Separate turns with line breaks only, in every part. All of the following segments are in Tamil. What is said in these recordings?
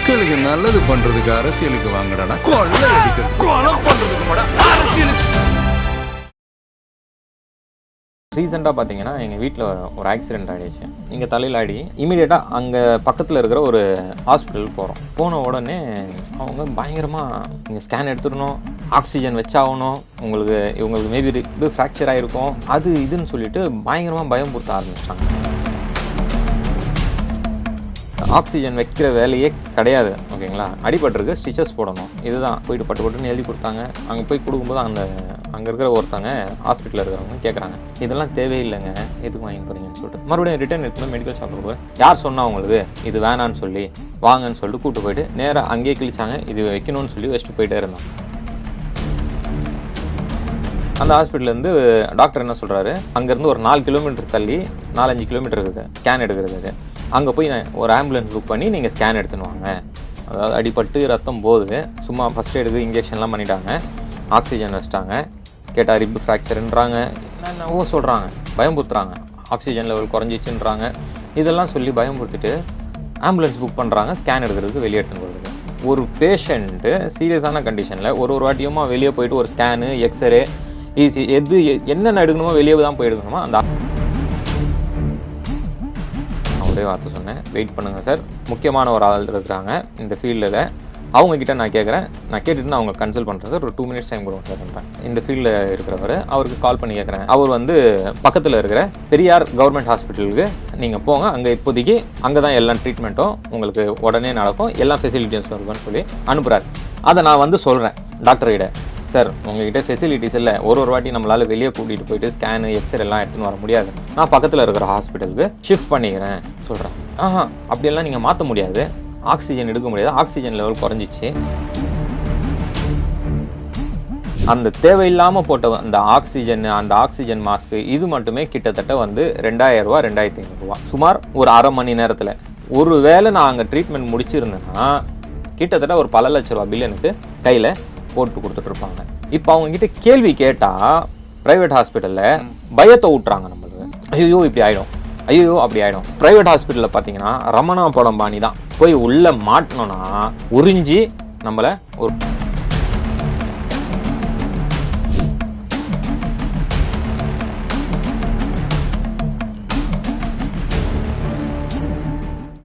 மக்களுக்கு நல்லது பண்றதுக்கு அரசியலுக்கு வாங்கடா, கொள்ளை அடிக்கிறது கொலை பண்றதுக்கு கூட அரசியலுக்கு.
ரீசெண்டாக பார்த்தீங்கன்னா எங்கள் வீட்டில் ஒரு ஆக்சிடென்ட் ஆகிடுச்சு. இங்கே தலையில் ஆடி இமீடியட்டாக அங்கே பக்கத்தில் இருக்கிற ஒரு ஹாஸ்பிட்டல் போகிறோம். போன உடனே அவங்க பயங்கரமாக நீங்கள் ஸ்கேன் எடுத்துடணும், ஆக்சிஜன் வச்சாகணும், இவங்களுக்கு மேபி இது ஃப்ராக்சர் ஆகிருக்கும், அது இதுன்னு சொல்லிட்டு பயங்கரமாக பயம் கொடுத்த ஆரம்பிச்சிட்டாங்க. ஆக்சிஜன் வைக்கிற வேலையே கிடையாது, ஓகேங்களா. அடிபட்டிருக்கு, ஸ்டிச்சஸ் போடணும், இதுதான். போயிட்டு பட்டுன்னு எழுதி கொடுத்தாங்க. அங்கே போய் கொடுக்கும்போது அங்கே இருக்கிற ஒருத்தங்க ஹாஸ்பிட்டலில் இருக்கிறவங்க கேட்குறாங்க, இதெல்லாம் தேவையில்லைங்க, எதுக்கு வாங்கி போகிறீங்கன்னு சொல்லிட்டு. மறுபடியும் ரிட்டர்ன் எடுத்துன்னு மெடிக்கல் ஷாப்பில் போகிறேன். யார் சொன்னால் உங்களுக்கு இது வேணான்னு சொல்லி வாங்கன்னு சொல்லிட்டு கூப்பிட்டு போயிட்டு நேராக அங்கேயே கிழிச்சாங்க. இது வைக்கணும்னு சொல்லி வச்சுட்டு போயிட்டே இருந்தாங்க. அந்த ஹாஸ்பிட்டல்லேருந்து டாக்டர் என்ன சொல்கிறாரு, அங்கேருந்து ஒரு 4 கிலோமீட்டர் தள்ளி 4-5 கிலோமீட்டர் இருக்குது ஸ்கேன் எடுக்கிறதுக்கு. அங்கே போய் ஒரு ஆம்புலன்ஸ் புக் பண்ணி நீங்கள் ஸ்கேன் எடுத்துன்னு வாங்க. அதாவது அடிபட்டு ரத்தம் போகுது, சும்மா ஃபஸ்ட் எய்டுக்கு இன்ஜெக்ஷன்லாம் பண்ணிட்டாங்க, ஆக்சிஜன் வச்சிட்டாங்க. கேட்டால் ரிப் ஃப்ராக்சருன்றாங்க, என்னென்னவோ சொல்கிறாங்க, பயம்புறுத்துறாங்க. Oxygen level குறைஞ்சிச்சுன்றாங்க. இதெல்லாம் சொல்லி பயம்புறுத்திட்டு ஆம்புலன்ஸ் புக் பண்ணுறாங்க ஸ்கேன் எடுக்கிறதுக்கு வெளியே எடுத்துன்னு போகிறதுக்கு. ஒரு பேஷண்ட்டு சீரியஸான கண்டிஷனில் ஒரு வாட்டியுமா வெளியே போயிட்டு ஒரு ஸ்கேனு, எக்ஸ்ரே, ஈஸி எது என்னென்ன எடுக்கணுமோ வெளியே தான் போய் எடுக்கணுமோ. அந்த ஒரே வார்த்தை சொன்னேன், வெயிட் பண்ணுங்கள் சார், முக்கியமான ஒரு ஆள் இருக்கிறாங்க இந்த ஃபீல்டில், அவங்கக்கிட்ட நான் கேட்குறேன், நான் கேட்டுட்டு நான் அவங்க கன்சல்ட் பண்ணுறேன் சார், ஒரு 2 மினிட்ஸ் டைம் கொடுங்க சார் பண்ணுறேன். இந்த ஃபீல்டில் இருக்கிறவர், அவருக்கு கால் பண்ணி கேட்குறேன். அவர் பக்கத்தில் இருக்கிற பெரியார் கவர்மெண்ட் ஹாஸ்பிட்டலுக்கு நீங்கள் போங்க, அங்கே இப்போதைக்கு அங்கே தான் எல்லா ட்ரீட்மெண்ட்டும் உங்களுக்கு உடனே நடக்கும், எல்லா ஃபெசிலிட்டிஸும் இருக்குன்னு சொல்லி அனுப்புகிறார். அதை நான் சொல்கிறேன் டாக்டர்கிட்ட, சார் உங்கள்கிட்ட ஃபெசிலிட்டிஸ் இல்லை, ஒரு வாட்டி நம்மளால் வெளியே கூட்டிகிட்டு போயிட்டு ஸ்கேனு, எக்ஸ்ரே எல்லாம் எடுத்துன்னு வர முடியாது, நான் பக்கத்தில் இருக்கிற ஹாஸ்பிட்டலுக்கு ஷிஃப்ட் பண்ணிக்கிறேன் சொல்கிறேன். அப்படியெல்லாம் நீங்கள் மாற்ற முடியாது, ஆக்சிஜன் எடுக்க முடியாது, ஆக்சிஜன் லெவல் குறைஞ்சிச்சு. அந்த தேவையில்லாமல் போட்ட அந்த ஆக்சிஜன் மாஸ்க்கு இது மட்டுமே கிட்டத்தட்ட 2000 ரூபா 2500 ரூபா, சுமார் ஒரு அரை மணி நேரத்தில். ஒரு வேளை நான் அங்கே ட்ரீட்மெண்ட் முடிச்சிருந்தேன்னா கிட்டத்தட்ட ஒரு பல லட்ச ரூபா பில் எனக்கு கையில் போட்டு கொடுத்துட்ருப்பாங்க. இப்போ அவங்ககிட்ட கேள்வி கேட்டால் ப்ரைவேட் ஹாஸ்பிட்டலில் பயத்தை விட்டுறாங்க நம்மளுக்கு. ஐயோ இப்படி ஆகிடும், ஐயோ அப்படி ஆகிடும். ப்ரைவேட் ஹாஸ்பிட்டலில் பார்த்தீங்கன்னா ரமணா படம் பாணி தான், போய் உள்ளே மாட்டினோன்னா உறிஞ்சி நம்மளை ஒரு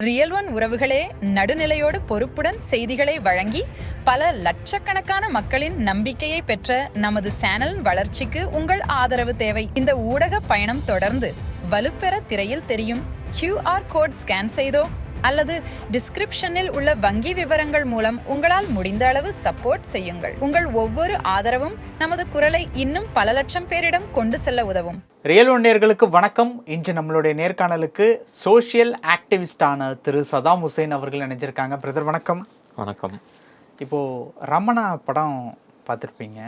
ரியல் ஒன் உறவுகளே, நடுநிலையோடு பொறுப்புடன் செய்திகளை வழங்கி பல லட்சக்கணக்கான மக்களின் நம்பிக்கையை பெற்ற நமது சேனலின் வளர்ச்சிக்கு உங்கள் ஆதரவு தேவை. இந்த ஊடக பயணம் தொடர்ந்து வலுப்பெற திரையில் தெரியும் QR கோட் ஸ்கேன் செய்தோ அல்லது டிஸ்கிரிப்ஷனில் உள்ள வங்கி விவரங்கள் மூலம் உங்களால் முடிந்த அளவு சப்போர்ட் செய்யுங்கள். உங்கள் ஒவ்வொரு ஆதரவும் நமது குரலை இன்னும் பல லட்சம் பேரிடம் கொண்டு செல்ல உதவும்.
ரியல் ஒன் நேயர்களுக்கு வணக்கம். இன்று நம்மளுடைய நேர்காணலுக்கு சோஷியல் ஆக்டிவிஸ்டான திரு சதாம் ஹுசேன் அவர்கள் நினைச்சிருக்காங்க. பிரதர் வணக்கம்.
வணக்கம்.
இப்போது ரமணா படம் பார்த்துருப்பீங்க.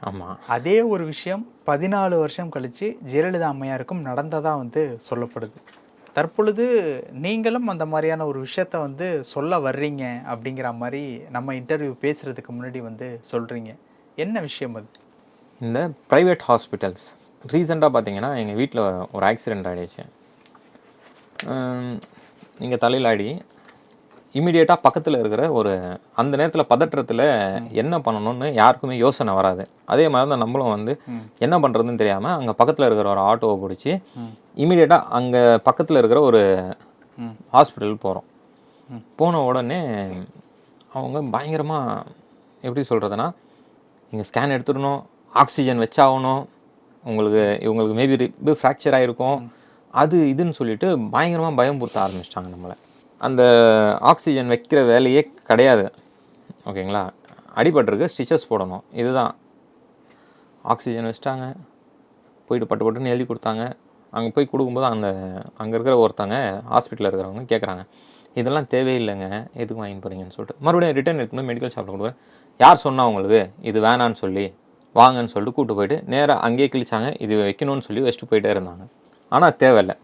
ஆமாம்.
அதே ஒரு விஷயம் 14 வருஷம் கழித்து ஜெயலலிதா அம்மையாருக்கும் நடந்ததாக சொல்லப்படுது. தற்பொழுது நீங்களும் அந்த மாதிரியான ஒரு விஷயத்த சொல்ல வர்றீங்க அப்படிங்கிற மாதிரி நம்ம இன்டர்வியூ பேசுகிறதுக்கு முன்னாடி சொல்கிறீங்க. என்ன விஷயம் அது?
இந்த ப்ரைவேட் ஹாஸ்பிட்டல்ஸ் ரீசெண்டாக பார்த்தீங்கன்னா எங்கள் வீட்டில் ஒரு ஆக்சிடெண்ட் ஆகிடுச்சு. இங்கே தலையில் ஆடி இமீடியட்டாக பக்கத்தில் இருக்கிற அந்த நேரத்தில் பதற்றத்தில் என்ன பண்ணணும்னு யாருக்குமே யோசனை வராது. அதே மாதிரி தான் நம்மளும் என்ன பண்ணுறதுன்னு தெரியாமல் அங்கே பக்கத்தில் இருக்கிற ஒரு ஆட்டோவை பிடிச்சி இமீடியட்டாக அங்கே பக்கத்தில் இருக்கிற ஒரு ஹாஸ்பிட்டல் போகிறோம். போன உடனே அவங்க பயங்கரமாக எப்படி சொல்கிறதுனா, நீங்கள் ஸ்கேன் எடுத்துடணும், ஆக்சிஜன் வச்சாகணும், இவங்களுக்கு மேபி இது ஃப்ராக்சர் ஆகிருக்கும், அது இதுன்னு சொல்லிட்டு பயங்கரமாக பயம்புறுத்த ஆரம்பிச்சிட்டாங்க நம்மளை. அந்த ஆக்சிஜன் வைக்கிற வேலையே கிடையாது, ஓகேங்களா. அடிபட்டிருக்கு, ஸ்டிச்சஸ் போடணும், இதுதான். ஆக்சிஜன் வச்சிட்டாங்க, போயிட்டு பட்டுன்னு எழுதி கொடுத்தாங்க. அங்கே போய் கொடுக்கும்போது அங்கே இருக்கிற ஒருத்தங்க ஹாஸ்பிட்டலில் இருக்கிறவங்க கேட்குறாங்க, இதெல்லாம் தேவையில்லைங்க, எதுக்கு வாங்கி போகிறீங்கன்னு சொல்லிட்டு. மறுபடியும் ரிட்டர்ன் எடுத்துன்னு மெடிக்கல் ஷாப்பில் கொடுக்குறேன். யார் சொன்னால் உங்களுக்கு இது வேணான்னு சொல்லி வாங்கன்னு சொல்லிட்டு கூப்பிட்டு போயிட்டு நேராக அங்கேயே கிழிச்சாங்க. இது வைக்கணும்னு சொல்லி வச்சுட்டு போயிட்டே இருந்தாங்க. ஆனால் தேவையில்லை,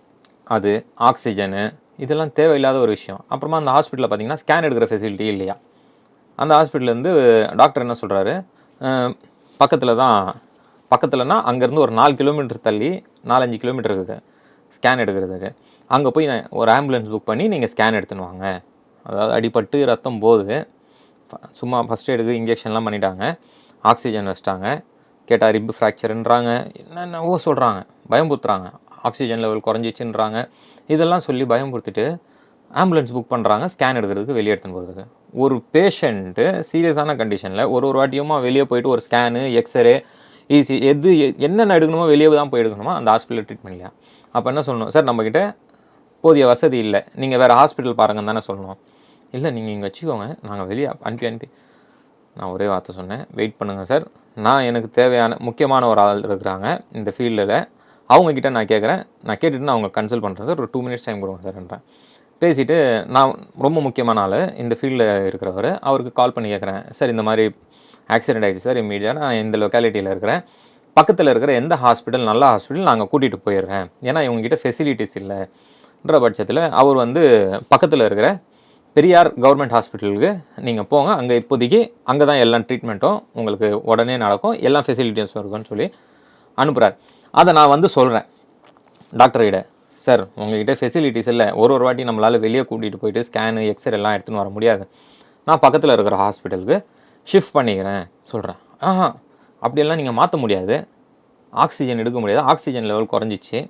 அது ஆக்சிஜனு இதெல்லாம் தேவையில்லாத ஒரு விஷயம். அப்புறமா அந்த ஹாஸ்பிட்டலில் பார்த்தீங்கன்னா ஸ்கேன் எடுக்கிற ஃபெசிலிட்டி இல்லையா. அந்த ஹாஸ்பிட்டல்லேருந்து டாக்டர் என்ன சொல்கிறாரு, பக்கத்தில்னா அங்கேருந்து ஒரு 4 கிலோமீட்டர் தள்ளி 4-5 கிலோமீட்டர் இருக்குது ஸ்கேன் எடுக்கிறதுக்கு. அங்கே போய் ஒரு ஆம்புலன்ஸ் புக் பண்ணி நீங்கள் ஸ்கேன் எடுத்துன்னு வாங்க அதாவது அடிபட்டு ரத்தம் போகுது, சும்மா ஃபஸ்ட் எய்டுக்கு இன்ஜெக்ஷன்லாம் பண்ணிட்டாங்க, ஆக்சிஜன் வச்சிட்டாங்க, கேட்டால் ரிப் ஃப்ராக்சருன்றாங்க, என்னென்னவோ சொல்கிறாங்க, பயம்புறுத்துறாங்க, ஆக்சிஜன் லெவல் குறைஞ்சிச்சுன்றாங்க. இதெல்லாம் சொல்லி பயம்புறுத்திட்டு ஆம்புலன்ஸ் புக் பண்ணுறாங்க ஸ்கேன் எடுக்கிறதுக்கு வெளியே எடுத்துன்னு போகிறதுக்கு. ஒரு பேஷண்ட்டு சீரியஸான கண்டிஷனில் ஒரு வாட்டியுமா வெளியே போயிட்டு ஒரு ஸ்கேனு, எக்ஸ்ரே, ஈஸி எது என்னென்ன எடுக்கணுமோ வெளியே தான் போய் எடுக்கணுமா அந்த ஹாஸ்பிட்டலில் ட்ரீட்மெண்ட் இல்லையா? அப்போ என்ன சொல்லணும், சார் நம்மக்கிட்ட போதிய வசதி இல்லை, நீங்கள் வேறு ஹாஸ்பிட்டல் பாருங்கன்னு தானே சொல்லணும். இல்லை நீங்கள் இங்கே வச்சுக்கோங்க, நாங்கள் வெளியே அனுப்பி நான் ஒரே வார்த்தை சொன்னேன், வெயிட் பண்ணுங்கள் சார், நான் எனக்கு தேவையான முக்கியமான ஒரு ஆள் இருக்கிறாங்க இந்த ஃபீல்டில், அவங்கக்கிட்ட நான் கேட்குறேன், நான் கேட்டுட்டு நான் அவங்க கன்சல்ட் பண்ணுறேன் சார், ஒரு 2 minutes டைம் கொடுங்க சார்ன்றேன். பேசிவிட்டு நான் ரொம்ப முக்கியமான ஆள் இந்த ஃபீல்டில் இருக்கிறவர், அவருக்கு கால் பண்ணி கேட்குறேன், சார் இந்த மாதிரி ஆக்சிடென்ட் ஆகிடுச்சு சார், இம்மீடியட்டாக நான் இந்த லொக்காலிட்டியில் இருக்கிறேன், பக்கத்தில் இருக்கிற எந்த ஹாஸ்பிட்டல் நல்ல ஹாஸ்பிட்டல் நாங்கள் கூட்டிகிட்டு போயிடுறேன், ஏன்னா இவங்ககிட்ட ஃபெசிலிட்டிஸ் இல்லைன்ற பட்சத்தில் அவர் வந்து பக்கத்தில் இருக்கிற பெரியார் கவர்மெண்ட் ஹாஸ்பிட்டலுக்கு நீங்கள் போங்க, அங்கே இப்போதைக்கு அங்கே தான் எல்லா ட்ரீட்மெண்ட்டும் உங்களுக்கு உடனே நடக்கும், எல்லா ஃபெசிலிட்டிஸும் இருக்குன்னு சொல்லி அனுப்புகிறார். அதை நான் வந்து சொல்கிறேன் டாக்டர்கிட்ட, சார் உங்கள்கிட்ட ஃபெசிலிட்டிஸ் இல்லை, ஒரு வாட்டி நம்மளால் வெளியே கூட்டிகிட்டு போயிட்டு ஸ்கேனு எக்ஸ்ரே எல்லாம் எடுத்துன்னு வர முடியாது, நான் பக்கத்தில் இருக்கிற ஹாஸ்பிட்டலுக்கு ஷிஃப்ட் பண்ணிக்கிறேன் சொல்கிறேன். அப்படியெல்லாம் நீங்கள் மாற்ற முடியாது, ஆக்சிஜன் எடுக்க முடியாது, ஆக்சிஜன் லெவல் குறைஞ்சிச்சு,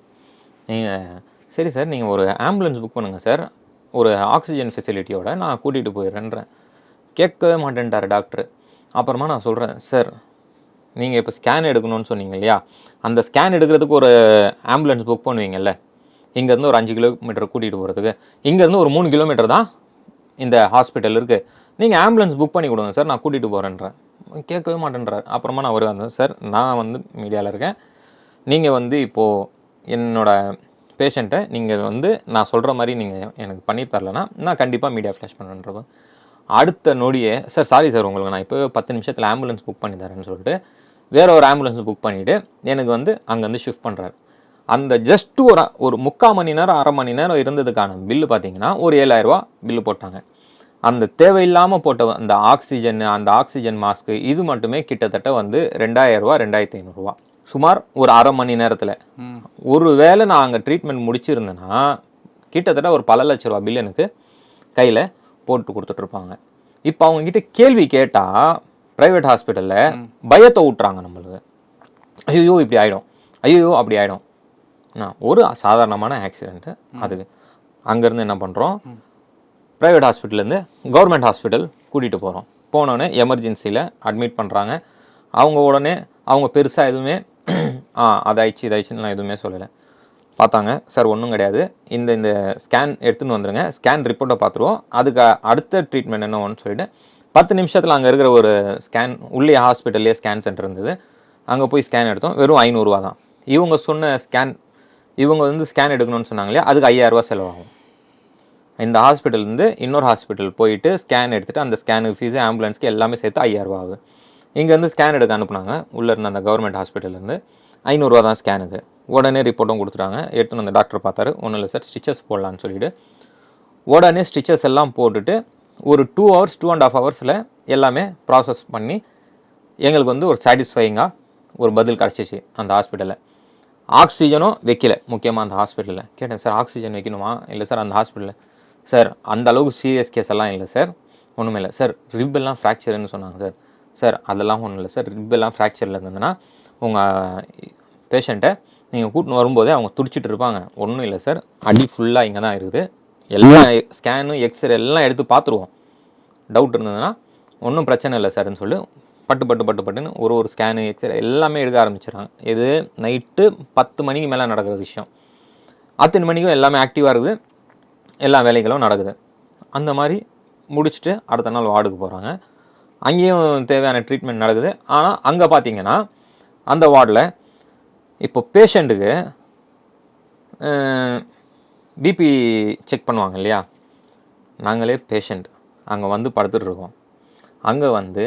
நீங்கள் சரி சார் நீங்கள் ஒரு ஆம்புலன்ஸ் புக் பண்ணுங்கள் சார், ஒரு ஆக்சிஜன் ஃபெசிலிட்டியோட நான் கூட்டிகிட்டு போயிடுறேன்றேன். கேட்கவே மாட்டேன்ட்டார் டாக்டர். அப்புறமா நான் சொல்கிறேன், சார் நீங்கள் இப்போ ஸ்கேன் எடுக்கணும்னு சொன்னீங்க இல்லையா, அந்த ஸ்கேன் எடுக்கிறதுக்கு ஒரு ஆம்புலன்ஸ் புக் பண்ணுவீங்கல்ல, இங்கேருந்து ஒரு 5 கிலோமீட்டர் கூட்டிகிட்டு போகிறதுக்கு, இங்கேருந்து ஒரு 3 கிலோமீட்டர் தான் இந்த ஹாஸ்பிட்டல் இருக்குது, நீங்கள் ஆம்புலன்ஸ் புக் பண்ணி கொடுங்க சார், நான் கூட்டிகிட்டு போகிறேன்றேன். கேட்கவே மாட்டேன்றார். அப்புறமா நான் வந்தேன், சார் நான் வந்து மீடியாவில் இருக்கேன், நீங்கள் வந்து இப்போது என்னோட பேஷண்ட்டை நீங்கள் வந்து நான் சொல்கிற மாதிரி நீங்கள் எனக்கு பண்ணி தரலன்னா நான் கண்டிப்பாக மீடியா ஃப்ளாஷ் பண்ணுறப்போ அடுத்த நொடியே, சார் சாரி சார் உங்களுக்கு நான் இப்போ 10 நிமிஷத்தில் ஆம்புலன்ஸ் புக் பண்ணி தரேன்னு சொல்லிட்டு வேறு ஒரு ஆம்புலன்ஸ் புக் பண்ணிவிட்டு எனக்கு வந்து அங்கேருந்து ஷிஃப்ட் பண்ணுறாரு. அந்த ஜஸ்ட்டு ஒரு 3/4 மணி நேரம் 1/2 மணி நேரம் இருந்ததுக்கான பில்லு பார்த்தீங்கன்னா ஒரு 7,000 ரூபா பில்லு போட்டாங்க. அந்த தேவையில்லாமல் போட்ட அந்த ஆக்சிஜன் மாஸ்க்கு இது மட்டுமே கிட்டத்தட்ட வந்து 2,000 ரூபா 2,500 ரூபா சுமார் ஒரு 1/2 மணி நேரத்தில். ஒரு வேளை நான் அங்கே ட்ரீட்மெண்ட் முடிச்சிருந்தேன்னா கிட்டத்தட்ட ஒரு பல லட்ச ரூபா பில் எனக்கு கையில் போட்டு கொடுத்துட்ருப்பாங்க. இப்போ அவங்கக்கிட்ட கேள்வி கேட்டால் ப்ரைவேட் ஹாஸ்பிட்டலில் பயத்தை விட்டுறாங்க நம்மளுக்கு. ஐயோ இப்படி ஆகிடும், ஐயோ அப்படி ஆகிடும். ஒரு சாதாரணமான ஆக்சிடெண்ட்டு, அதுக்கு அங்கேருந்து என்ன பண்ணுறோம், ப்ரைவேட் ஹாஸ்பிட்டல்லேருந்து கவர்மெண்ட் ஹாஸ்பிட்டல் கூட்டிகிட்டு போகிறோம். போனோடனே எமர்ஜென்சியில் அட்மிட் பண்ணுறாங்க. அவங்க உடனே அவங்க பெருசாக எதுவுமே அதாயிடுச்சு இதாயிடுச்சுன்னு நான் எதுவுமே சொல்லலை. பார்த்தாங்க, சார் ஒன்றும் கிடையாது, இந்த ஸ்கேன் எடுத்துன்னு வந்துடுங்க, ஸ்கேன் ரிப்போர்ட்டை பார்த்துருவோம், அதுக்கு அடுத்த ட்ரீட்மெண்ட் என்ன ஒன்று சொல்லிவிட்டு 10 நிமிஷத்தில் அங்கே இருக்கிற ஒரு ஸ்கேன் உள்ளே ஹாஸ்பிட்டல்லே ஸ்கேன் சென்டர் இருந்தது, அங்கே போய் ஸ்கேன் எடுத்தோம். வெறும் 500 ரூபா தான். இவங்க சொன்ன இவங்க வந்து ஸ்கேன் எடுக்கணும்னு சொன்னாங்க இல்லையா, அதுக்கு 5,000 ரூபா செலவாகும். இந்த ஹாஸ்பிட்டல்லேருந்து இன்னொரு ஹாஸ்பிட்டல் போயிட்டு ஸ்கேன் எடுத்துகிட்டு அந்த ஸ்கேனுக்கு ஃபீஸு ஆம்புலன்ஸ்க்கு எல்லாமே சேர்த்து 5,000 ரூபா ஆகுது. இங்கேருந்து ஸ்கேன் எடுக்க அனுப்புனாங்க, உள்ளே இருந்த அந்த கவர்மெண்ட் ஹாஸ்பிட்டல்லேருந்து 500 ரூபா தான் ஸ்கேனுக்கு. உடனே ரிப்போர்ட்டும் கொடுத்துட்டாங்க. எடுத்துன்னு அந்த டாக்டர் பார்த்தாரு, ஒன்றும் இல்லை சார் ஸ்டிச்சஸ் போடலான்னு சொல்லிவிட்டு உடனே ஸ்டிச்சஸ் எல்லாம் போட்டுட்டு ஒரு 2 hours 2.5 ஹவர்ஸில் எல்லாமே ப்ராசஸ் பண்ணி எங்களுக்கு வந்து ஒரு சாட்டிஸ்ஃபையிங்காக ஒரு பதில் கிடச்சிச்சு அந்த ஹாஸ்பிட்டலில். ஆக்சிஜனும் வைக்கல, முக்கியமாக அந்த ஹாஸ்பிட்டலில். கேட்டேன், சார் ஆக்சிஜன் வைக்கணுமா? இல்லை சார் அந்த ஹாஸ்பிட்டலில். சார் அந்த அளவுக்கு சீரியஸ் கேஸ் எல்லாம் இல்லை சார், ஒன்றுமே இல்லை சார். ரிப் எல்லாம் ஃப்ராக்சர்னு சொன்னாங்க சார். சார் அதெல்லாம் ஒன்றும் இல்லை சார், ரிப் எல்லாம் ஃப்ராக்சரில் இருந்ததுன்னா உங்கள் பேஷண்ட்டை நீங்கள் கூட்டின்னு வரும்போதே அவங்க துடிச்சிட்டு இருப்பாங்க. ஒன்றும் இல்லை சார், அடி ஃபுல்லாக இங்கே தான் இருக்குது, எல்லாம் ஸ்கேனு எக்ஸ்ரே எல்லாம் எடுத்து பார்த்துருவோம், டவுட் இருந்ததுன்னா ஒன்றும் பிரச்சனை இல்லை சார்ன்னு சொல்லி பட்டுன்னு ஒரு ஸ்கேனு எக்ஸ்ரே எல்லாமே எடுக்க ஆரம்பிச்சிடறாங்க. இது நைட்டு 10 மணிக்கு மேலே நடக்கிற விஷயம். 10 மணிக்கும் எல்லாமே ஆக்டிவாக இருக்குது, எல்லா வேலைகளும் நடக்குது. அந்த மாதிரி முடிச்சுட்டு அடுத்த நாள் வார்டுக்கு போகிறாங்க. அங்கேயும் தேவையான ட்ரீட்மெண்ட் நடக்குது. ஆனால் அங்கே பார்த்தீங்கன்னா அந்த வார்டில் இப்போ பேஷண்ட்டுக்கு பிபி செக் பண்ணுவாங்க இல்லையா, நாங்களே பேஷண்ட் அங்கே வந்து படுத்துட்ருக்கோம். அங்கே வந்து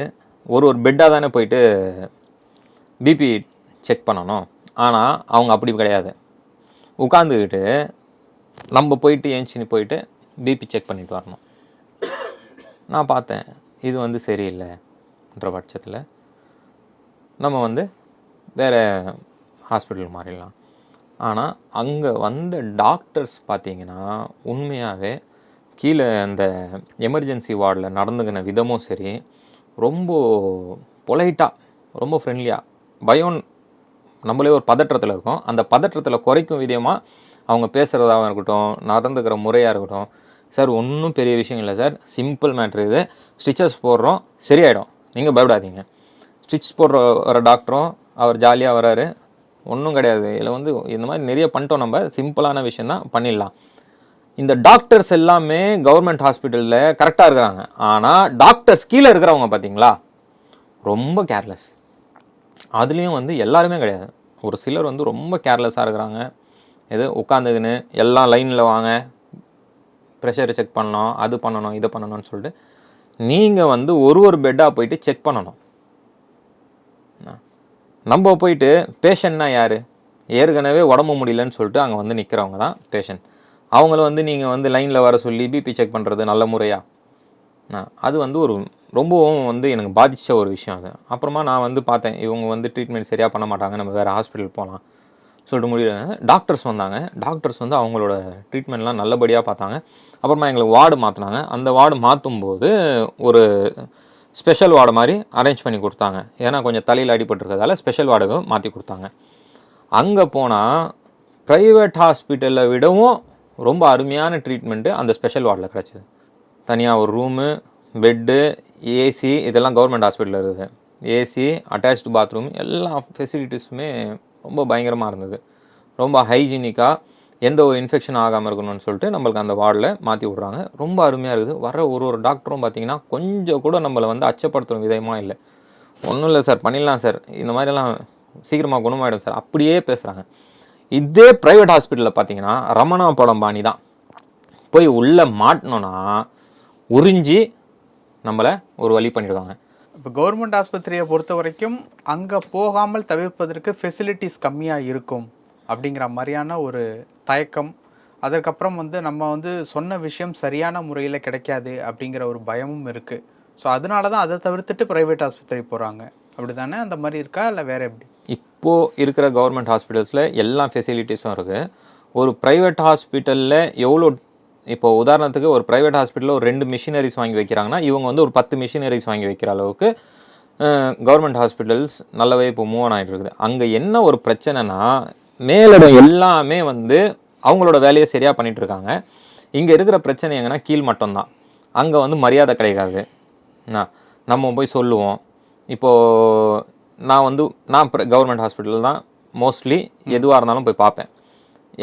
ஒரு பெட்டாக தானே போயிட்டு பிபி செக் பண்ணணும். ஆனால் அவங்க அப்படி கிடையாது, உட்காந்துக்கிட்டு நம்ம போயிட்டு ஏஞ்சின்னு போயிட்டு பிபி செக் பண்ணிட்டு வரணும். நான் பார்த்தேன், இது வந்து சரியில்லைன்ற பட்சத்தில் நம்ம வந்து வேறு ஹாஸ்பிட்டல் மாறிடலாம். ஆனால் அங்கே வந்த டாக்டர்ஸ் பார்த்தீங்கன்னா உண்மையாகவே கீழே அந்த எமர்ஜென்சி வார்டில் நடந்துக்கின விதமும் சரி, ரொம்ப பொலைட்டாக, ரொம்ப ஃப்ரெண்ட்லியாக, பயம் நம்மளே ஒரு பதற்றத்தில் இருக்கோம், அந்த பதற்றத்தில் குறைக்கும் விதமாக அவங்க பேசுகிறதாக இருக்கட்டும், நடந்துக்கிற முறையாக இருக்கட்டும். சார் ஒன்றும் பெரிய விஷயம் இல்லை சார், சிம்பிள் மேட்ரு இது, ஸ்டிச்சஸ் போடுறோம் சரியாயிடும், நீங்கள் பயப்படாதீங்க. ஸ்டிச் போடுற வர டாக்டரும் அவர் ஜாலியாக வராரு, ஒன்றும் கிடையாது, இதில் வந்து இந்த மாதிரி நிறைய பண்ணிட்டோம், நம்ம சிம்பிளான விஷயம் தான் பண்ணிடலாம். இந்த டாக்டர்ஸ் எல்லாமே கவர்மெண்ட் ஹாஸ்பிட்டலில் கரெக்டாக இருக்கிறாங்க, ஆனால் டாக்டர்ஸ் கீழே இருக்கிறவங்க பார்த்தீங்களா ரொம்ப கேர்லெஸ். அதுலேயும் வந்து எல்லாருமே கிடையாது, ஒரு சிலர் வந்து ரொம்ப கேர்லெஸ்ஸாக இருக்கிறாங்க. எது உட்காந்துக்குன்னு எல்லாம் லைனில் வாங்க, ப்ரெஷர் செக் பண்ணணும், அது பண்ணணும், இதை பண்ணணும்னு சொல்லிட்டு நீங்கள் வந்து ஒரு பெட்டாக போயிட்டு செக் பண்ணணும். நம்ம போயிட்டு பேஷண்ட்னா யார், ஏற்கனவே உடம்பு முடியலன்னு சொல்லிட்டு அங்கே வந்து நிற்கிறவங்க தான் பேஷண்ட். அவங்கள வந்து நீங்கள் வந்து லைனில் வர சொல்லி பிபி செக் பண்ணுறது நல்ல முறையா? அது வந்து ஒரு ரொம்பவும் வந்து எனக்கு பாதித்த ஒரு விஷயம் அது. அப்புறமா நான் வந்து பார்த்தேன், இவங்க வந்து ட்ரீட்மெண்ட் சரியாக பண்ண மாட்டாங்க, நம்ம வேறு ஹாஸ்பிட்டல் போகலாம் சொல்லிட்டு முடிவு. டாக்டர்ஸ் வந்தாங்க, டாக்டர்ஸ் வந்து அவங்களோட ட்ரீட்மெண்ட்லாம் நல்லபடியாக பார்த்தாங்க. அப்புறமா எங்களுக்கு வார்டு மாற்றினாங்க. அந்த வார்டு மாற்றும்போது ஒரு ஸ்பெஷல் வார்டு மாதிரி அரேஞ்ச் பண்ணி கொடுத்தாங்க. ஏன்னா கொஞ்சம் தலையில் அடிபட்டுருக்கிறதால ஸ்பெஷல் வார்டுக்கு மாற்றி கொடுத்தாங்க. அங்கே போனால் ப்ரைவேட் ஹாஸ்பிட்டலை விடவும் ரொம்ப அருமையான ட்ரீட்மெண்ட்டு அந்த ஸ்பெஷல் வார்டில் கிடச்சிது. தனியாக ஒரு ரூமு, பெட்டு, ஏசி, இதெல்லாம் கவர்மெண்ட் ஹாஸ்பிட்டலில் இருக்குது. ஏசி, அட்டாச்டு பாத்ரூம், எல்லா ஃபெசிலிட்டிஸுமே ரொம்ப பயங்கரமாக இருந்தது. ரொம்ப ஹைஜீனிக்காக, எந்த ஒரு இன்ஃபெக்ஷன் ஆகாமல் இருக்கணும்னு சொல்லிட்டு நம்மளுக்கு அந்த வார்டில் மாற்றி விட்றாங்க. ரொம்ப அருமையாக இருக்குது. வர ஒரு டாக்டரும் பார்த்தீங்கன்னா கொஞ்சம் கூட நம்மளை வந்து அச்சப்படுத்துகிற விதமாக இல்லை. ஒன்றும் இல்லை சார், பண்ணிடலாம் சார், இந்த மாதிரிலாம் சீக்கிரமாக குணமாயிடும் சார், அப்படியே பேசுகிறாங்க. இதே ப்ரைவேட் ஹாஸ்பிட்டலில் பார்த்தீங்கன்னா ரமணா படம் பாணி தான். போய் உள்ளே மாட்டினோன்னா உறிஞ்சி நம்மளை ஒரு வழி பண்ணிடுவாங்க.
இப்போ கவர்மெண்ட் ஆஸ்பத்திரியை பொறுத்த வரைக்கும் அங்கே போகாமல் தவிர்ப்பதற்கு ஃபெசிலிட்டிஸ் கம்மியாக இருக்கும் அப்படிங்கிற மாதிரியான ஒரு தயக்கம், அதற்கப்புறம் வந்து நம்ம வந்து சொன்ன விஷயம் சரியான முறையில் கிடைக்காது அப்படிங்கிற ஒரு பயமும் இருக்குது. ஸோ அதனால தான் அதை தவிர்த்துட்டு ப்ரைவேட் ஆஸ்பத்திரி போகிறாங்க, அப்படி தானே? அந்த மாதிரி இருக்கா இல்லை வேறு எப்படி?
இப்போது இருக்கிற கவர்மெண்ட் ஹாஸ்பிட்டல்ஸில் எல்லா ஃபெசிலிட்டிஸும் இருக்குது. ஒரு ப்ரைவேட் ஹாஸ்பிட்டலில் எவ்வளோ, இப்போ உதாரணத்துக்கு ஒரு ப்ரைவேட் ஹாஸ்பிட்டலில் ஒரு 2 மிஷினரிஸ் வாங்கி வைக்கிறாங்கன்னா இவங்க வந்து ஒரு 10 மிஷினரிஸ் வாங்கி வைக்கிற அளவுக்கு கவர்மெண்ட் ஹாஸ்பிட்டல்ஸ் நல்லாவே இப்போ மூவ் ஆன் ஆகிட்டு இருக்குது. அங்கே என்ன ஒரு பிரச்சனைனா, மேலிடம் எல்லாமே வந்து அவங்களோட வேலையை சரியாக பண்ணிகிட்டு இருக்காங்க. இங்கே இருக்கிற பிரச்சனை எங்கன்னா கீழ் மட்டும்தான். அங்கே வந்து மரியாதை கிடைக்காது. நம்ம போய் சொல்லுவோம். இப்போது நான் கவர்மெண்ட் ஹாஸ்பிட்டல் தான் மோஸ்ட்லி எதுவாக இருந்தாலும் போய் பார்ப்பேன்.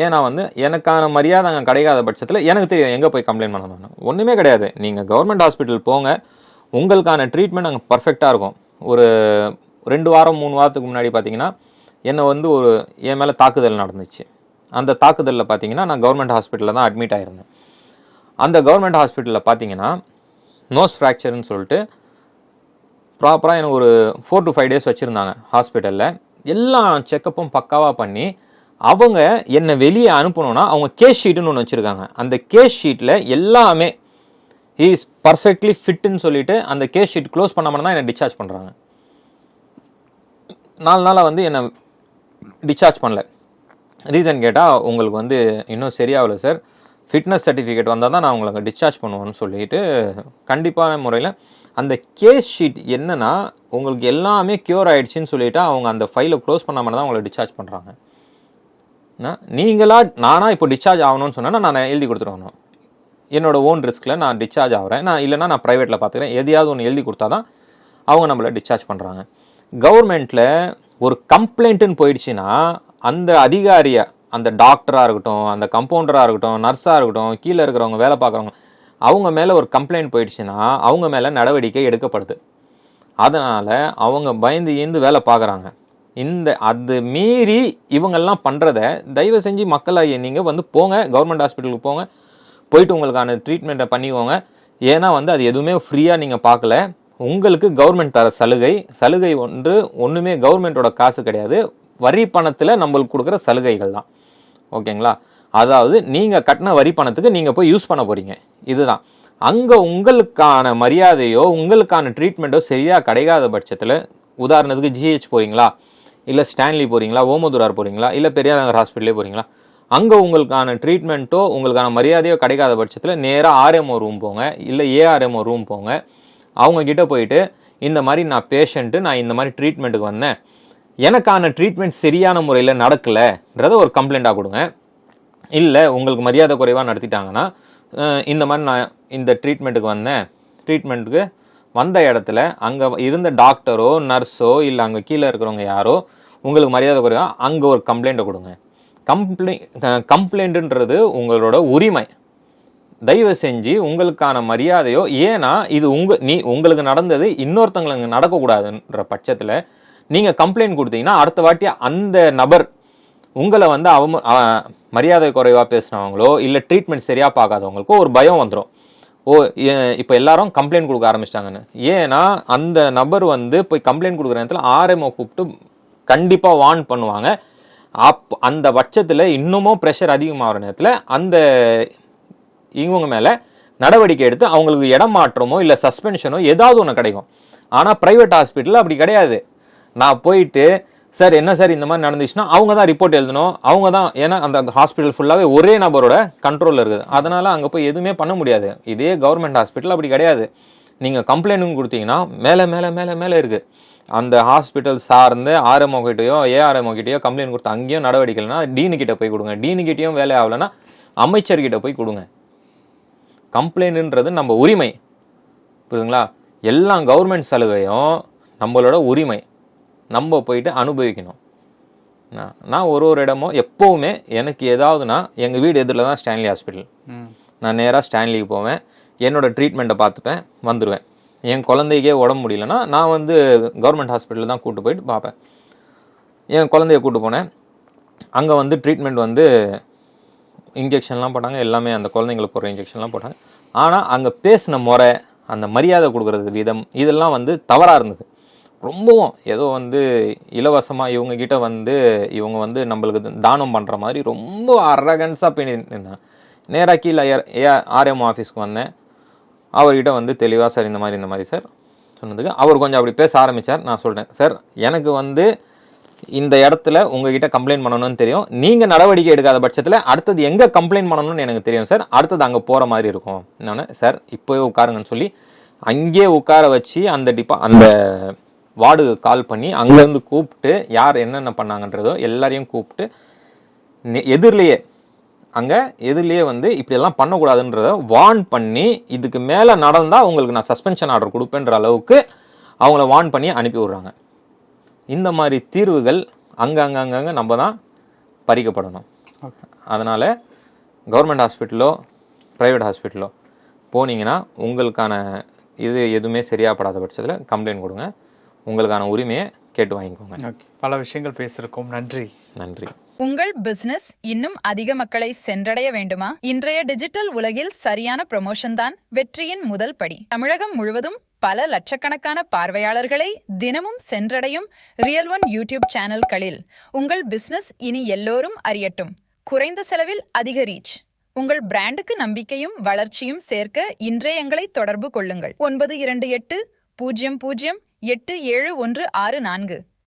ஏன்னா வந்து எனக்கான மரியாதை அங்கே கிடைக்காத பட்சத்தில் எனக்கு தெரியும் எங்கே போய் கம்ப்ளைண்ட் பண்ணணும். ஒன்றுமே கிடையாது, நீங்கள் கவர்மெண்ட் ஹாஸ்பிட்டல் போங்க, உங்களுக்கான ட்ரீட்மெண்ட் அங்கே பர்ஃபெக்டாக இருக்கும். ஒரு 2 வாரம் 3 வாரத்துக்கு முன்னாடி பார்த்தீங்கன்னா என்னை வந்து என் மேலே தாக்குதல் நடந்துச்சு. அந்த தாக்குதலில் பார்த்தீங்கன்னா நான் கவர்மெண்ட் ஹாஸ்பிட்டலில் தான் அட்மிட் ஆகிருந்தேன். அந்த கவர்மெண்ட் ஹாஸ்பிட்டலில் பார்த்தீங்கன்னா நோஸ் ஃப்ராக்சர்னு சொல்லிட்டு ப்ராப்பராக எனக்கு ஒரு 4 to 5 days வச்சுருந்தாங்க ஹாஸ்பிட்டலில். எல்லா செக்கப்பும் பக்காவாக பண்ணி அவங்க என்னை வெளியே அனுப்பணும்னா அவங்க கேஸ் ஷீட்டுன்னு ஒன்று வச்சுருக்காங்க. அந்த கேஸ் ஷீட்டில் எல்லாமே இஸ் பர்ஃபெக்ட்லி ஃபிட்டுன்னு சொல்லிட்டு அந்த கேஸ் ஷீட் க்ளோஸ் பண்ணாமல் தான் என்னை டிஸ்சார்ஜ் பண்ணுறாங்க. 4 நாளாக வந்து என்னை டிஸ்சார்ஜ் பண்ணல. ரீசன் கேட்டால் உங்களுக்கு வந்து இன்னும் சரியாகல சார், ஃபிட்னஸ் சர்டிஃபிகேட் வந்தால் தான் நான் உங்களுக்கு டிஸ்சார்ஜ் பண்ணுவேன்னு சொல்லிட்டு கண்டிப்பான முறையில் அந்த கேஸ் ஷீட் என்னன்னா உங்களுக்கு எல்லாமே க்யூர் ஆகிடுச்சின்னு சொல்லிவிட்டு அவங்க அந்த ஃபைலை க்ளோஸ் பண்ணாமல் தான் அவங்களை டிஸ்சார்ஜ் பண்ணுறாங்க. நானாக இப்போ டிஸ்சார்ஜ் ஆகணும்னு சொன்னால் நான் எழுதி கொடுத்துருவேன். என்னோடய ஓன் ரிஸ்கில் நான் டிஸ்சார்ஜ் ஆகிறேன், நான் இல்லைனா நான் ப்ரைவேட்டில் பார்த்துக்கிறேன், எதையாவது ஒன்று எழுதி கொடுத்தா தான் அவங்க நம்மளை டிஸ்சார்ஜ் பண்ணுறாங்க. கவர்மெண்ட்டில் ஒரு கம்ப்ளைண்ட்டுன்னு போயிடுச்சுன்னா அந்த அதிகாரியை, அந்த டாக்டராக இருக்கட்டும், அந்த கம்பவுண்டராக இருக்கட்டும், நர்ஸாக இருக்கட்டும், கீழே இருக்கிறவங்க வேலை பார்க்குறவங்க, அவங்க மேலே ஒரு கம்ப்ளைண்ட் போயிடுச்சுன்னா அவங்க மேலே நடவடிக்கை எடுக்கப்படுது. அதனால் அவங்க பயந்து வேலை பார்க்குறாங்க. அது மீறி இவங்கெல்லாம் பண்ணுறத தயவு செஞ்சு மக்களாகிய நீங்கள் வந்து போங்க, கவர்மெண்ட் ஹாஸ்பிட்டலுக்கு போங்க, போயிட்டு உங்களுக்கான ட்ரீட்மெண்ட்டை பண்ணிக்கோங்க. ஏன்னா வந்து அது எதுவுமே ஃப்ரீயாக நீங்கள் பார்க்கல. உங்களுக்கு கவர்மெண்ட் தர சலுகை ஒன்றுமே கவர்மெண்ட்டோட காசு கிடையாது, வரி பணத்தில் நம்மளுக்கு கொடுக்குற சலுகைகள் தான். ஓகேங்களா? அதாவது நீங்கள் கட்டின வரி பணத்துக்கு நீங்கள் போய் யூஸ் பண்ண போகிறீங்க. இதுதான் அங்கே உங்களுக்கான மரியாதையோ உங்களுக்கான ட்ரீட்மெண்ட்டோ சரியாக கிடைக்காத பட்சத்தில், உதாரணத்துக்கு ஜிஹெச் போகிறீங்களா, இல்லை ஸ்டான்லி போகிறீங்களா, ஓமதுரார் போகிறீங்களா, இல்லை பெரியார் நகர் ஹாஸ்பிட்டலே போகிறீங்களா, அங்கே உங்களுக்கான ட்ரீட்மெண்ட்டோ உங்களுக்கான மரியாதையோ கிடைக்காத பட்சத்தில் நேராக ஆர்எம்ஓ ரூம் போங்க, இல்லை ஏஆர்எம்ஓ ரூம் போங்க. அவங்கக்கிட்ட போயிட்டு இந்த மாதிரி நான் பேஷண்ட்டு, நான் இந்த மாதிரி ட்ரீட்மெண்ட்டுக்கு வந்தேன், எனக்கான ட்ரீட்மெண்ட் சரியான முறையில் நடக்கலைன்றத ஒரு கம்ப்ளைண்ட்டாக கொடுங்க. இல்லை உங்களுக்கு மரியாதை குறைவாக நடத்திட்டாங்கன்னா, இந்த மாதிரி நான் இந்த ட்ரீட்மெண்ட்டுக்கு வந்தேன், ட்ரீட்மெண்ட்டுக்கு வந்த இடத்துல அங்கே இருந்த டாக்டரோ நர்ஸோ இல்லை அங்கே கீழே இருக்கிறவங்க யாரோ உங்களுக்கு மரியாதை குறைவாக அங்கே ஒரு கம்ப்ளைண்ட்டை கொடுங்க. கம்ப்ளைண்ட்டுன்றது உங்களோட உரிமை. தயவு செஞ்சு உங்களுக்கான மரியாதையோ, ஏன்னா இது உங்களுக்கு நடந்தது இன்னொருத்தங்களுக்கு நடக்கக்கூடாதுன்ற பட்சத்தில் நீங்கள் கம்ப்ளைண்ட் கொடுத்தீங்கன்னா அடுத்த வாட்டி அந்த நபர் உங்களை வந்து மரியாதை குறைவாக பேசுனவங்களோ இல்லை ட்ரீட்மெண்ட் சரியாக பார்க்காதவங்களுக்கோ ஒரு பயம் வந்துடும். இப்போ எல்லாரும் கம்ப்ளைண்ட் கொடுக்க ஆரம்பிச்சிட்டாங்கன்னு. ஏன்னா அந்த நபர் வந்து போய் கம்ப்ளைண்ட் கொடுக்குற நேரத்தில் ஆர்எம்ஓ கூப்பிட்டு கண்டிப்பாக வார்ன் பண்ணுவாங்க. அந்த பட்சத்தில் இன்னமும் ப்ரெஷர் அதிகமாகிற நேரத்தில் அந்த இவங்க மேலே நடவடிக்கை எடுத்து அவங்களுக்கு இடம் மாற்றமோ இல்லை சஸ்பென்ஷனோ ஏதாவது ஒன்று கிடைக்கும். ஆனால் ப்ரைவேட் ஹாஸ்பிட்டலில் அப்படி கிடையாது. நான் போயிட்டு சார் என்ன சார் இந்த மாதிரி நடந்துச்சுன்னா அவங்க தான் ரிப்போர்ட் எழுதணும், அவங்க தான், ஏன்னா அந்த ஹாஸ்பிட்டல் ஃபுல்லாகவே ஒரே நபரோட கண்ட்ரோலில் இருக்குது. அதனால் அங்கே போய் எதுவுமே பண்ண முடியாது. இதே கவர்மெண்ட் ஹாஸ்பிட்டல் அப்படி கிடையாது. நீங்கள் கம்ப்ளைண்ட்னு கொடுத்தீங்கன்னா மேலே மேலே மேலே மேலே இருக்குது. அந்த ஹாஸ்பிட்டல் சார்ந்து ஆர்எம்ஓ கிட்டேயோ ஏஆர்எம்ஓ கிட்டேயோ கம்ப்ளைண்ட் கொடுத்து அங்கேயும் நடவடிக்கை இல்லைன்னா டீனுக்கிட்ட போய் கொடுங்க. டீனுக்கிட்டேயும் வேலை ஆகலைன்னா அமைச்சர்கிட்ட போய் கொடுங்க. கம்ப்ளைண்ட்ன்றது நம்ம உரிமை, புரியுதுங்களா? எல்லாம் கவர்மெண்ட் சலுகையும் நம்மளோட உரிமை, நம்ம போயிட்டு அனுபவிக்கணும். நான் ஒரு இடமோ எப்போவுமே எனக்கு ஏதாவதுனா எங்கள் வீடு எதிரில் தான் ஸ்டான்லி ஹாஸ்பிட்டல். நான் நேராக ஸ்டான்லிக்கு போவேன், என்னோடய ட்ரீட்மெண்ட்டை பார்த்துப்பேன், வந்துடுவேன். என் குழந்தைக்கே உடம்பு முடியலன்னா நான் வந்து கவர்மெண்ட் ஹாஸ்பிட்டலில் தான் கூப்பிட்டு போயிட்டு பார்ப்பேன். என் குழந்தைய கூப்பிட்டு போனேன், அங்கே வந்து ட்ரீட்மெண்ட் வந்து இன்ஜெக்ஷன்லாம் போட்டாங்க, எல்லாமே அந்த குழந்தைங்களுக்கு போகிற இன்ஜெக்ஷன்லாம் போட்டாங்க. ஆனால் அங்கே பேசின முறை, அந்த மரியாதை கொடுக்குறது விதம், இதெல்லாம் வந்து தவறாக இருந்தது. ரொம்பவும் ஏதோ வந்து இலவசமாக இவங்கக்கிட்ட வந்து இவங்க வந்து நம்மளுக்கு தானம் பண்ணுற மாதிரி ரொம்ப அரகன்ஸாக பண்ணியிருந்தேன். நேராக கீழே ஆர்எம்ஓ ஆஃபீஸ்க்கு வந்தேன். அவர்கிட்ட வந்து தெளிவாக சார் இந்த மாதிரி சார் சொன்னதுக்கு அவர் கொஞ்சம் அப்படி பேச ஆரம்பித்தார். நான் சொல்கிறேன், சார் எனக்கு வந்து இந்த இடத்துல உங்ககிட்ட கம்ப்ளைண்ட் பண்ணணும்னு தெரியும், நீங்கள் நடவடிக்கை எடுக்காத பட்சத்தில் அடுத்தது எங்கே கம்ப்ளைண்ட் பண்ணணும்னு எனக்கு தெரியும் சார், அடுத்தது அங்கே போகிற மாதிரி இருக்கும். நான் சார் இப்போவே உட்காருங்கன்னு சொல்லி அங்கேயே உட்கார வச்சு அந்த வார்டு கால் பண்ணி அங்கேருந்து கூப்பிட்டு யார் என்னென்ன பண்ணாங்கன்றதோ எல்லாரையும் கூப்பிட்டு எதிரிலேயே வந்து இப்படியெல்லாம் பண்ணக்கூடாதுன்றத வார்ன் பண்ணி, இதுக்கு மேலே நடந்தால் உங்களுக்கு நான் சஸ்பென்ஷன் ஆர்டர் கொடுப்பேன்ற அளவுக்கு அவங்கள வார்ன் பண்ணி அனுப்பி விட்றாங்க. இந்த மாதிரி தீர்வுகள் அங்கங்கே நம்ம தான் பறிக்கப்படணும். அதனால் கவர்மெண்ட் ஹாஸ்பிட்டலோ ப்ரைவேட் ஹாஸ்பிட்டலோ போனீங்கன்னா உங்களுக்கான இது எதுவுமே சரியாகப்படாத பட்சத்தில் கம்ப்ளைண்ட் கொடுங்க, உங்களுக்கான உரிமையை கேட்டு வாங்கிக்கோங்க.
பல விஷயங்கள் பேசியிருக்கோம். நன்றி.
உங்கள் பிசினஸ் இன்னும் அதிக மக்களை சென்றடைய வேண்டுமா? இன்றைய டிஜிட்டல் உலகில் சரியான ப்ரமோஷன் தான் வெற்றியின் முதல் படி. தமிழகம் முழுவதும் பல லட்சக்கணக்கான பார்வையாளர்களை தினமும் சென்றடையும் ரியல் ஒன் யூடியூப் சேனல்களில் உங்கள் பிசினஸ் இனி எல்லோரும் அறியட்டும். குறைந்த செலவில் அதிக ரீச். உங்கள் பிராண்டுக்கு நம்பிக்கையும் வளர்ச்சியும் சேர்க்க இன்றே எங்களை தொடர்பு கொள்ளுங்கள். 9280087164